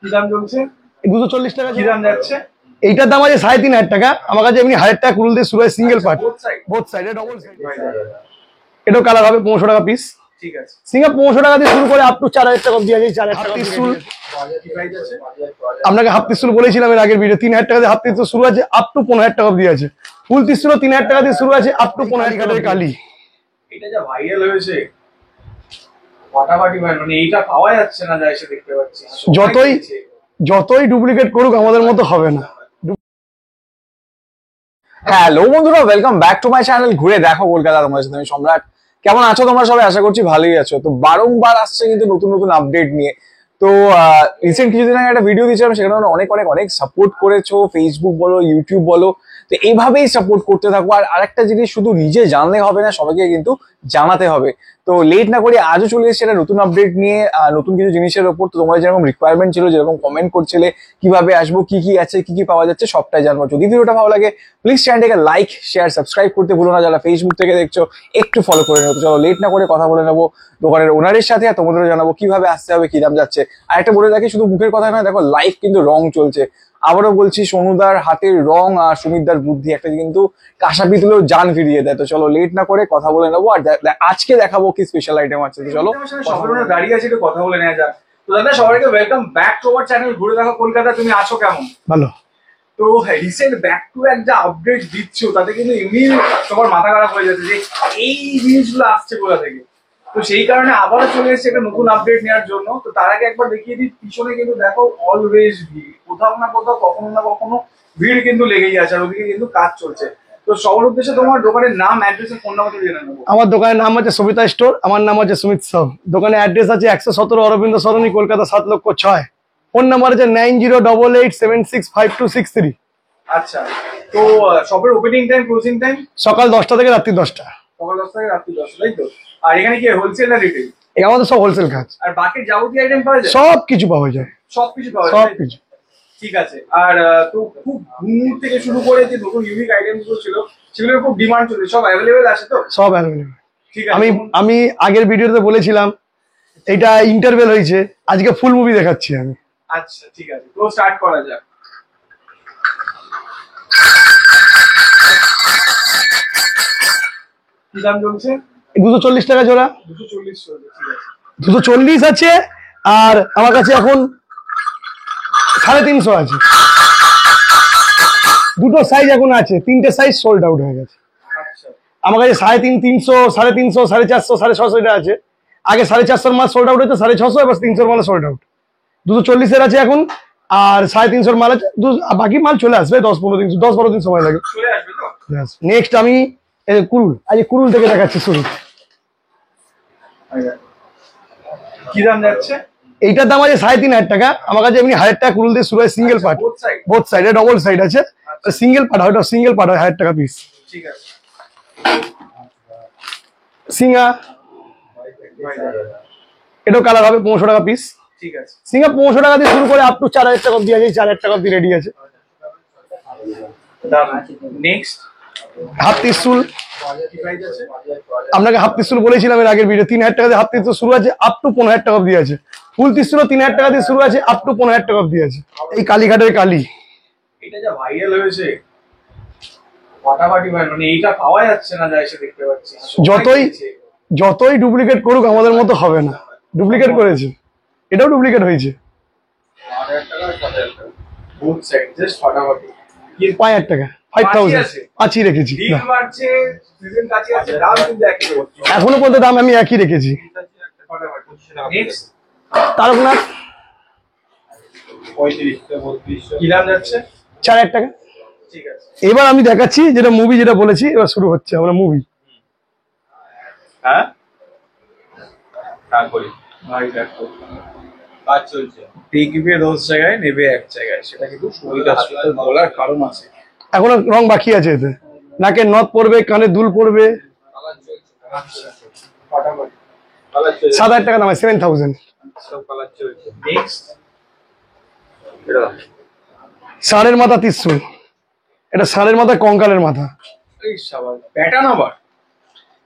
কি দাম চলছে? 240 টাকা। কি দাম যাচ্ছে? এইটার দাম আছে 3500 টাকা। আমার কাছে এমনি 1000 টাকা কুরুল দিয়ে শুরু হয়, সিঙ্গেল পার্ট, বোথ সাইডে ডবল সাইড। এটাও কালার হবে 1500 টাকা পিস। ঠিক আছে। সিঙ্গেল 1500 টাকা দিয়ে শুরু করে আপ টু 4000 টাকা অবধি আছে। 4000 টাকা পিসুল আপনাকে হাফ পিসুল বলেছিলাম এর আগের ভিডিও। 3000 টাকা দিয়ে হাফ পিসুল শুরু আছে, আপ টু 15000 টাকা অবধি আছে। ফুল পিসুল 3000 টাকা দিয়ে শুরু আছে, আপ টু 15000 টাকা। কালি এটা যা ভাইরাল হয়েছে ফাটাফাটি ভাই, মানে এইটা পাওয়া যাচ্ছে না, যা এসে দেখতে পাচ্ছি। যতই ডুপ্লিকেট করুক আমাদের মতো হবে না। হ্যালো বন্ধুরা, welcome back to my channel ঘুরে দেখো কলকাতা। তোমাদের সাথে আমি সম্রাট। কেমন আছো তোমরা সবাই? আশা করছি ভালোই আছো। তো বারংবার আসছে কিন্তু নতুন নতুন আপডেট নিয়ে। তো রিসেন্ট কিছুদিন আগে একটা ভিডিও দিয়েছিলাম, সেখানে অনেক অনেক অনেক সাপোর্ট করেছো, ফেসবুক বলো, ইউটিউব বলো। তো এইভাবেই সাপোর্ট করতে থাকবো। আর আরেকটা জিনিস, শুধু নিজে জানলে হবে না, সবাইকে কিন্তু জানাতে হবে। তো লেট না করে আজও চলে এসেছে একটা নতুন আপডেট নিয়ে, নতুন কিছু জিনিসের ওপর। তো তোমরা যেরকম রিকোয়ারমেন্ট ছিল, যেরকম কমেন্ট করছিলে কিভাবে আসবো, কি কি আছে, কি কি পাওয়া যাচ্ছে, সবটাই জানবো। যদি ভিডিওটা ভালো লাগে প্লিজ চ্যানেলটাকে লাইক, শেয়ার, সাবস্ক্রাইব করতে ভুলো না। যারা ফেসবুক থেকে দেখছো একটু ফলো করে নেবো। তো চলো লেট না করে কথা বলে নেবো দোকানের ওনারের সাথে, আর তোমাদেরও জানাবো কিভাবে আসতে হবে, কি দাম যাচ্ছে। আর একটা বলে রাখি, শুধু মুখের কথা নয়, দেখো লাইভ কিন্তু রং চলছে। আবারও বলছি, সোনুদার হাতের রং আর সুমিতদার বুদ্ধি একটা কিন্তু কাঁসা পিতলেও জান ফিরিয়ে দেয়। তো চলো লেট না করে কথা বলে নেবো। আর আজকে দেখাবো কি স্পেশাল আইটেম আছে। তো চলো সবার দাঁড়িয়ে আছে, একটু কথা বলে নেওয়া যাক। তো দাদা, সবাইকে welcome back to our channel ঘুরে দেখো কলকাতা। তুমি আছো কেমন? ভালো। তো রিসেন্ট ব্যাক টু ব্যাক যা আপডেট দিচ্ছ, তাতে কিন্তু এমনি সবার মাথা খারাপ হয়ে যাচ্ছে যে এই জিনিসগুলো আসছে কোথা থেকে। তো সেই কারণে আবারও চলে এসেছে একটা নতুন আপডেট নেওয়ার জন্য। তো তার আগে একবার দেখিয়ে দিই, পিছনে কিন্তু দেখো অলওয়েজ ভিড়, কোথাও না কোথাও কখনো না কখনো ভিড় কিন্তু লেগেই আছে। আর ওদিকে কিন্তু কাজ চলছে। তো সবার উদ্দেশ্যে তোমার দোকানের নাম, অ্যাড্রেস, ফোন নাম্বার জেনে নেবো। আমার দোকানের নাম হচ্ছে সবিতা স্টোর, আমার নাম হচ্ছে সুমিত সাউ। দোকানের অ্যাড্রেস আছে 117 অরবিন্দ সরণি, কলকাতা 7,06,000। ফোন নাম্বার আছে 9088765263। আচ্ছা, তো শপের ওপেনিং টাইম, ক্লোজিং টাইম? সকাল 10টা থেকে রাত্রি 10টা। সকাল 10টা থেকে রাত্রি 10টা, তাই তো? আর এখানে কি হোলসেল না রিটেল? আমাদের সব হোলসেল কাজ। আর বাকি যাবতীয় আইটেম পাওয়া যায়? সব কিছু পাওয়া যায়, সবকিছু পাওয়া যায়, সবকিছু। ঠিক আছে। আর তো খুব ঘুম থেকে শুরু করে যে নতুন ইউনিক আইটেম গুলো ছিল, সেগুলোর খুব ডিমান্ড চলছে। সব অ্যাভেলেবেল আছে তো? সব অ্যাভেলেবেল। ঠিক আছে। আমি আগের ভিডিওতে বলেছিলাম এটা ইন্টারভেল হয়েছে, আজকে ফুল মুভি দেখাচ্ছি আমি। আচ্ছা ঠিক আছে, তো স্টার্ট করা যাক। কি দাম চলছে? 240 টাকা জোড়া। 240 চলছে, ঠিক আছে। 240 আছে, আর আমার কাছে এখন 350 আছে। দুটো সাইজ এখন আছে, তিনটে সাইজ সোল্ড আউট হয়ে গেছে। আচ্ছা, আমার কাছে 350, 350, 450, 450 এটা আছে। আগে 450 মাল সোল্ড আউট হয়েছে, 650, এবার 300 মাল সোল্ড আউট। 240 আছে এখন, আর 350 মাল আছে। বাকি মাল চলে আসবে 10-15 দিন, 10-12 দিন সময় লাগে। চলে আসবে তো? নেক্সট আমি কুরুল, আজ কুরুল থেকে দেখাচ্ছি শুরু। কি দাম যাচ্ছে? এইটার দাম আছে 3500 টাকা। আমার কাছে এমনি 1000 টাকা কুরুল দিয়ে শুরু হয়, সিঙ্গেল পার্ট, বোথ সাইডে ডবল সাইড আছে। সিঙ্গেল পার্ট হয়, সিঙ্গেল পার্ট হয় 1000 টাকা পিস। ঠিক আছে। সিঙ্গা, এটাও কালার হবে 1500 টাকা পিস। ঠিক আছে। সিঙ্গা 1500 টাকা দিয়ে শুরু করে আপ টু 4000 টাকা অবধি আছে। 4000 টাকা অবধি রেডি আছে। নেক্সট হাফ পিসুল কি প্রাইস আছে? আপনাকে হাফ পিসুল বলেছিলাম এর আগের ভিডিও। 3000 টাকা দিয়ে হাফ পিসুল শুরু আছে, আপ টু 15000 টাকা অবধি আছে। ফুল পিসুল 3000 টাকা দিয়ে শুরু আছে, আপ টু 15000 টাকা অবধি আছে। এই কালীঘাটের কালী, এটা যা ভাইরাল হয়েছে ফাটাফাটি ভাই, মানে এইটা পাওয়া যাচ্ছে না, যা এসে দেখতে পাচ্ছি। যতই ডুপ্লিকেট করুক আমাদের মতো হবে না। ডুপ্লিকেট করেছে, এটাও ডুপ্লিকেট হয়েছে। 5000 টাকা, 5000 আছি রেখেছি। এখনো পর্যন্ত দাম আমি একই রেখেছি। তারকনাথ 4000 টাকা। এবার আমি দেখাচ্ছি যেটা মুভি, যেটা বলেছি এবার শুরু হচ্ছে আমরা মুভি। হ্যাঁ, কাজ চলছে। দেখবে 10 জায়গায়, নেবে 1 জায়গায়, সেটা কিন্তু বলার কারণ আছে। এখনো রং বাকি আছে এতে। নাকে নথ পড়বে, কানে দুল পড়বে। 7000 টাকা দাম, 7000। ষাঁড়ের মাথা ত্রিশূল, এটা ষাঁড়ের মাথা, কঙ্কালের মাথা। প্যাটার্ন আবার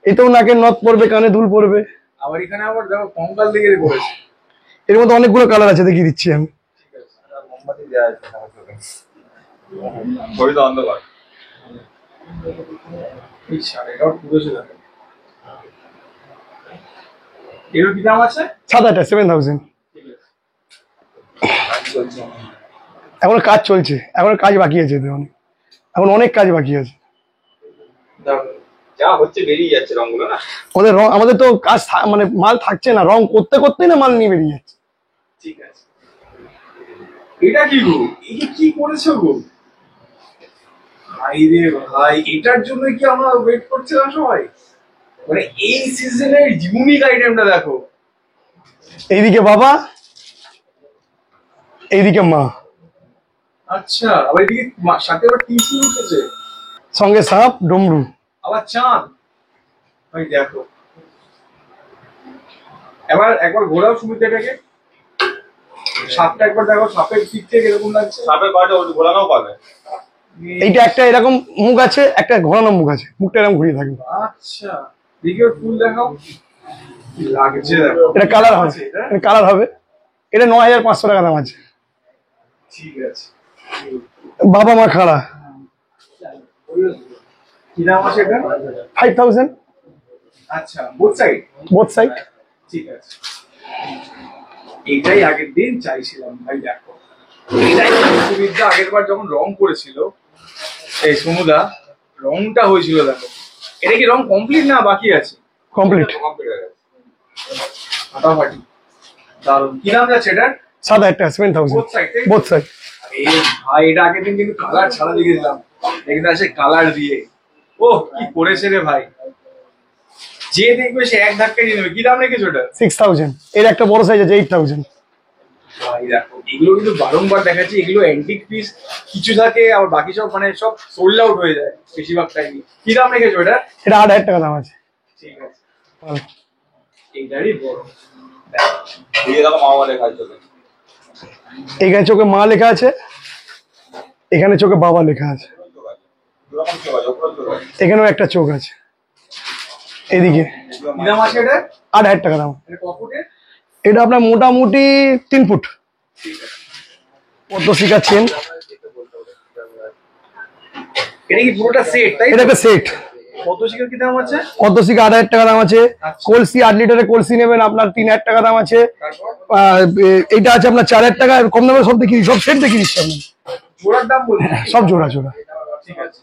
এটাও নাকের নথ পড়বে, কানে দুল পড়বে। আবার এখানে আবার দেখো কঙ্কাল দিকে করেছে। এর মধ্যে অনেকগুলো কালার আছে, দেখিয়ে দিচ্ছি আমি। ঘড়ি তো অন্ধকার। এই শাড়িটাও পুরোছে দেখো। এগুলো কি দাম আছে? 7,000 এখন কাজ চলছে, এখন কাজ বাকি আছে এতে অনেক, এখন অনেক কাজ বাকি আছে। যা হচ্ছে বেরিয়ে যাচ্ছে রংগুলো না। আমাদের রং, আমাদের তো কাজ মানে মাল থাকছে না, রং করতে করতেই না মাল নিয়ে বেরিয়ে যাচ্ছে। ঠিক আছে। এটা কি গো? এটা কি করেছো গো? ভাই রে ভাই, এটার জন্য কি আমরা ওয়েট করছিলাম সবাই? মানে এই সিজনের ইউনিক আইটেমটা দেখো। এইদিকে বাবা, এইদিকে মা, আচ্ছা, আবার এদিকে সাথে আবার টিসি উঠেছে, সঙ্গে সাপ ডমরু। আবার চাঁদ। ভাই দেখো, এবার একবার ঘোরাও সুবিধাটাকে, সাপটা একবার দেখো, সাপের দিক থেকে এরকম লাগছে। সাপের পাটা ওটা ঘোরানোও পাবে। এইটা একটা এরকম মুখ আছে, একটা ঘোরানো মুখ আছে, মুখটা এরকম ঘুরিয়ে থাকবে। আচ্ছা, দিকে ফুল দেখাও, কি লাগছে দেখো। এটা কালার হবে, এটা? এটা কালার হবে। এটা 9,500 টাকা দাম আছে। ঠিক আছে। বাবা মা খাড়া, কি দাম আছে এটা? 5,000 আচ্ছা, বোথ সাইড। Both side. ঠিক আছে, এটাই আগের দিন চাইছিলাম ভাই দেখো। এটাই সুবিধা, আগের বার যখন রং করেছিল এই সমুদা, রংটা হয়েছিল দেখো। এটা কি রং কমপ্লিট না বাকি আছে? কমপ্লিট। কমপ্লিট হয়ে গেছে। ফাটাফাটি, দারুণ। কি দাম যাচ্ছে এটা? 7,000 টাকা, 7,000 বোথ সাইড। Both side. এই ভাই, এটা আগের দিন কিন্তু কালার ছাড়া দেখে দিলাম, এখানে আসে কালার দিয়ে। ও কি করেছে রে ভাই, যে দেখবে সে এক ধাক্কায় নিয়ে নেবে। কি দাম রেখেছো ওটা? 6,000। এর একটা বড় সাইজ আছে 8,000। ভাই দেখো, এগুলো কিন্তু বারংবার দেখাচ্ছি, এগুলো অ্যান্টিক পিস কিছু থাকে, আবার বাকি সব মানে সব সোল্ড আউট হয়ে যায় বেশিরভাগ টাইমই। কি দাম রেখেছো এটা? এটা 8,000 টাকা দাম আছে। ঠিক আছে, ভালো। এইটারই বড়। দিয়ে দেখো মা বাবা লেখা চলে। এখানে চোখে মা লেখা আছে, এখানে চোখে বাবা লেখা আছে, দুরকম চোখ আছে, ওপরে চোখ আছে। এখানেও একটা চোখ আছে। এদিকে কি দাম আছে এটা? 8,000 টাকা দাম। এটা ক ফুটের? এটা আপনার মোটামুটি 3 ফুট। পদ্ম শিখা চেন। এটা কি পুরোটা সেট তাই? এটা একটা সেট। কত শিকার কি দাম আছে? পদ্ম শিখা 8,000 টাকা দাম আছে। আচ্ছা। কলসি 8 লিটারের কলসি নেবেন আপনার 3,000 টাকা দাম আছে। তারপর এইটা আছে আপনার 4,000 টাকা। কম দামে সব দেখিয়ে, সব সেট দেখিয়ে দিচ্ছি আপনার, জোড়ার দাম বলছি। সব জোড়া জোড়া। ঠিক আছে।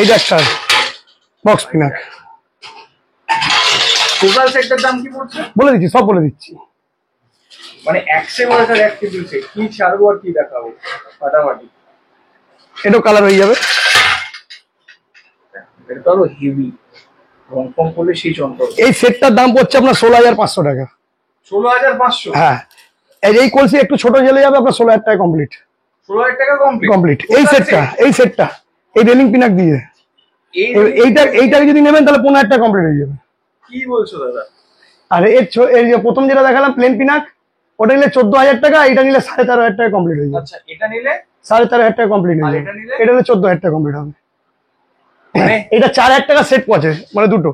এইটা একটা বক্স পিনাক। টোটাল সেটটার দাম কি পড়ছে? বলে দিচ্ছি, সব বলে দিচ্ছি। মানে এক সেভারেটার এক টেবিল সেট, কি ছাড়বো আর কি দেখাবো, ফাটাফাটি। এটাও কালার হয়ে যাবে। এটা তো আরো হেভি, রং কম করলে সেই যন্ত্র। এই সেটটার দাম পড়ছে আপনার 16,500 টাকা। 16,500? হ্যাঁ, এই কলসি একটু ছোট জেলে যাবে আপনার 16,000 টাকা কমপ্লিট। 16,000 টাকা কমপ্লিট? কমপ্লিট। এই সেটটা এই রেলিং পিনাক দিয়ে, এইটাকে যদি নেবেন তাহলে 15,000 টাকা কমপ্লিট হয়ে যাবে। কি বলছো দাদা? আর এর যে প্রথম যেটা দেখালাম প্লেন পিনাক, ওটা নিলে 14,000 টাকা, এটা নিলে 13,500 টাকা কমপ্লিট হয়ে যাবে। আচ্ছা, এটা নিলে 13,500 টাকা কমপ্লিট হয়ে আর যাবে। এটা নিলে? এটা নিলে 14,000 টাকা কমপ্লিট হবে। মানে এটা 4,000 টাকা সেট পড়ে, মানে দুটো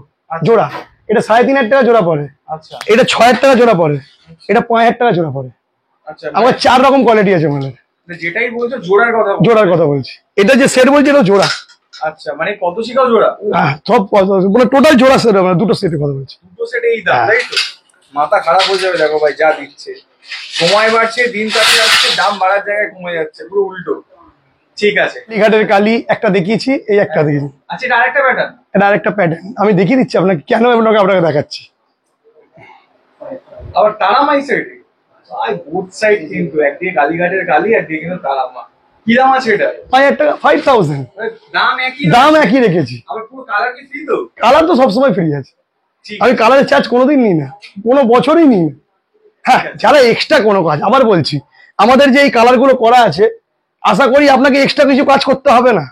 জোড়া। এটা 3,500 টাকা জোড়া পড়ে। আচ্ছা এটা 6,000 টাকা জোড়া পড়ে। এটা 5,000 টাকা জোড়া পড়ে। আচ্ছা, আমার 4 রকম কোয়ালিটি আছে মালের। যেটাই বলছো জোড়ার কথা বলছো। জোড়ার কথা বলছি, এটা যে সেট বলছি এটা জোড়া। আচ্ছা, মানে কত শিকাও জোড়া? সব মানে টোটাল জোড়া সেট, মানে দুটো সেটের কথা বলছি। দুটো সেটে এই দাম তাই তো? মাথা খারাপ হয়ে যাবে দেখো ভাই, যা দিচ্ছে। সময় বাড়ছে, দিন কাটে যাচ্ছে, দাম বাড়ার জায়গায় কমে যাচ্ছে, পুরো উল্টো। ঠিক আছে। কালীঘাটের কালি একটা দেখিয়েছি, এই একটা দেখিয়েছি। আচ্ছা, এটা আরেকটা প্যাটার্ন। এটা আরেকটা প্যাটার্ন আমি দেখিয়ে দিচ্ছি আপনাকে, কেন আপনাকে দেখাচ্ছি। আবার তারামাই সেট, ভাই বোথ সাইড কিন্তু, একদিকে কালীঘাটের কালী, একদিকে কিন্তু তারামা। কি দাম আছে এটা? 5,000 টাকা, 5,000 দাম একই? দাম একই রেখেছি। আবার পুরো কালার কি ফ্রি তো? কালার তো সবসময় ফ্রি আছে। ঠিক আমি কালারের চার্জ কোনোদিন নিই না, কোনো বছরই নিই না। হ্যাঁ, যারা এক্সট্রা কোনো কাজ, আবার বলছি, আমাদের যে এই কালার গুলো করা আছে, আশা করি আপনাকে এক্সট্রা কিছু কাজ করতে হবে না।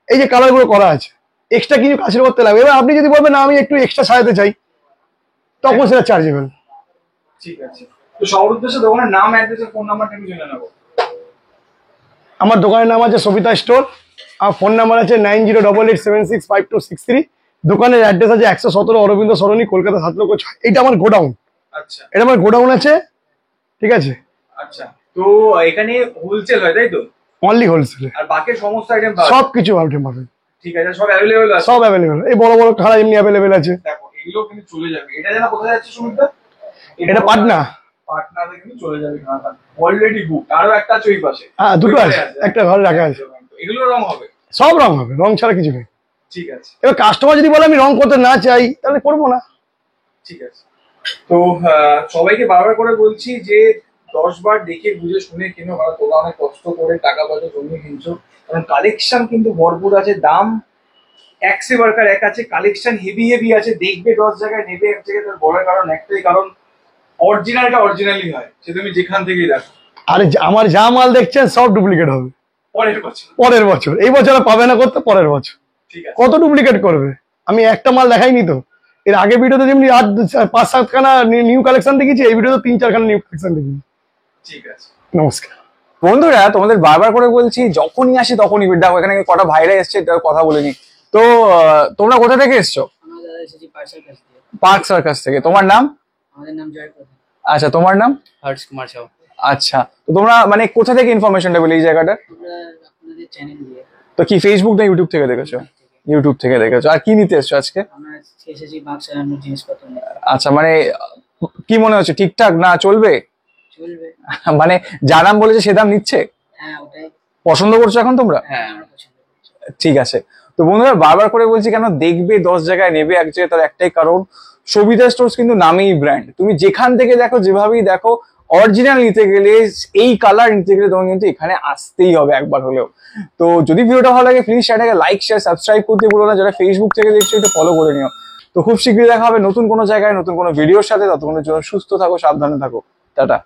এই যে কালার গুলো করা আছে, এক্সট্রা কিছু কাজ করতে লাগবে। এবার আপনি যদি বলবেন না আমি একটু এক্সট্রা সাজাতে চাই, তখন সেটা চার্জেবল। ঠিক আছে। তো সবার উদ্দেশ্যে দোকানের নাম, অ্যাড্রেস, ফোন নাম্বারটা আমি জেনে নেবো। আমার দোকানের নাম আছে সবিতা স্টোর। আমার ফোন নাম্বার আছে 9088765263। দোকানের অ্যাড্রেস আছে 117 অরবিন্দ সরণি, কলকাতা 7 লক্ষ 6। এটা আমার গোডাউন, আচ্ছা এটা আমার গোডাউন আছে, ঠিক আছে। আচ্ছা, তো এখানে হোলসেল হয় তাই তো? অনলি হোলসেলে, আর বাকি সমস্ত আইটেম সবকিছু আইটেম পাবে। ঠিক আছে, সব অ্যাভেলেবেল আছে? সব অ্যাভেলেবেল, এই বড় বড় খাড়া এমনি অ্যাভেলেবেল আছে। দেখো এগুলো কিন্তু চলে যাবে। এটা যেন কোথায় যাচ্ছে সুমিতদা? এটা পাটনা। পাটনাতে কিন্তু চলে যাবে খানাটা, অলরেডি বুক। আরো একটা আছে ওই পাশে। হ্যাঁ, দুটো আছে, একটা ঘরে রাখা আছে। এগুলো রং হবে? সব রং হবে, রং ছাড়া কিছু নেই। ঠিক আছে, এবার কাস্টমার যদি বলে আমি রং করতে না চাই তাহলে করবো না। ঠিক আছে। তো সবাইকে বারবার করে বলছি যে 10 বার দেখে বুঝে শুনে কিনো, কারণ তোমরা অনেক কষ্ট করে টাকা পয়সা জমিয়ে কিনছো। কারণ কালেকশন কিন্তু ভরপুর আছে, দাম এক সে বারকার এক আছে, কালেকশন হেভি হেভি আছে। দেখবে 10 জায়গায়, নেবে এক জায়গায়, তার বড় কারণ একটাই, কারণ অরিজিনালটা অরিজিনালি হয়, সে তুমি যেখান থেকেই দেখো। আর আমার যা মাল দেখছেন সব ডুপ্লিকেট হবে পরের বছর। পরের বছর, এই বছর আর পাবে না করতে, পরের বছর। ঠিক আছে, কত ডুপ্লিকেট করবে? আমি একটা মাল দেখাইনি তো, এর আগে ভিডিওতে যেমনি 5-7 খানা নিউ কালেকশন দেখেছি, এই ভিডিওতে 3-4 খানা নিউ কালেকশন দেখেছি। ঠিক আছে। নমস্কার বন্ধুরা, তোমাদের বারবার করে বলছি যখনই আসি তখনই দেখো এখানে কটা ভাইরা এসছে, তার কথা বলে নি। তো তোমরা কোথা থেকে এসছো? আমরা দাদা এসেছি পার্সার কাছ থেকে। পার্ক সার্কাস থেকে। তোমার নাম? আমাদের নাম জয় প্রধান। আচ্ছা, তোমার নাম? হর্ষ কুমার সাউ। আচ্ছা, তো তোমরা মানে কোথা থেকে ইনফরমেশনটা পেলে এই জায়গাটা? আমরা আপনাদের চ্যানেল দিয়ে। তো কি ফেসবুক না ইউটিউব থেকে দেখেছো? ইউটিউব থেকে দেখেছো। আর কি নিতে এসছো আজকে? আমরা এসেছি বাক্স সাজানোর জিনিসপত্র নিয়ে। আচ্ছা, মানে কি মনে হচ্ছে ঠিকঠাক না চলবে? চলবে। মানে যা দাম বলেছে সে দাম নিচ্ছে? হ্যাঁ, ওটাই। পছন্দ করছো এখন তোমরা? হ্যাঁ, আমরা পছন্দ করছি। ঠিক আছে। তো বন্ধুরা, বারবার করে বলছি কেন দেখবে 10 জায়গায় নেবে এক জায়গায়, তার একটাই কারণ, সবিতা স্টোর্স কিন্তু নামেই ব্র্যান্ড। তুমি যেখান থেকে দেখো, যেভাবেই দেখো, অরিজিনাল নিতে গেলে, এই কালার নিতে গেলে তোমার কিন্তু এখানে আসতেই হবে একবার হলেও। তো যদি ভিডিওটা ভালো লাগে প্লিজ চ্যানেলটাকে লাইক শেয়ার সাবস্ক্রাইব করতে ভুলো না। যারা ফেসবুক থেকে দেখছো একটু ফলো করে নিও। তো খুব শীঘ্রই দেখা হবে নতুন কোনো জায়গায় নতুন কোনো ভিডিওর সাথে। ততক্ষণের জন্য সুস্থ থাকো, সাবধানে থাকো, টাটা।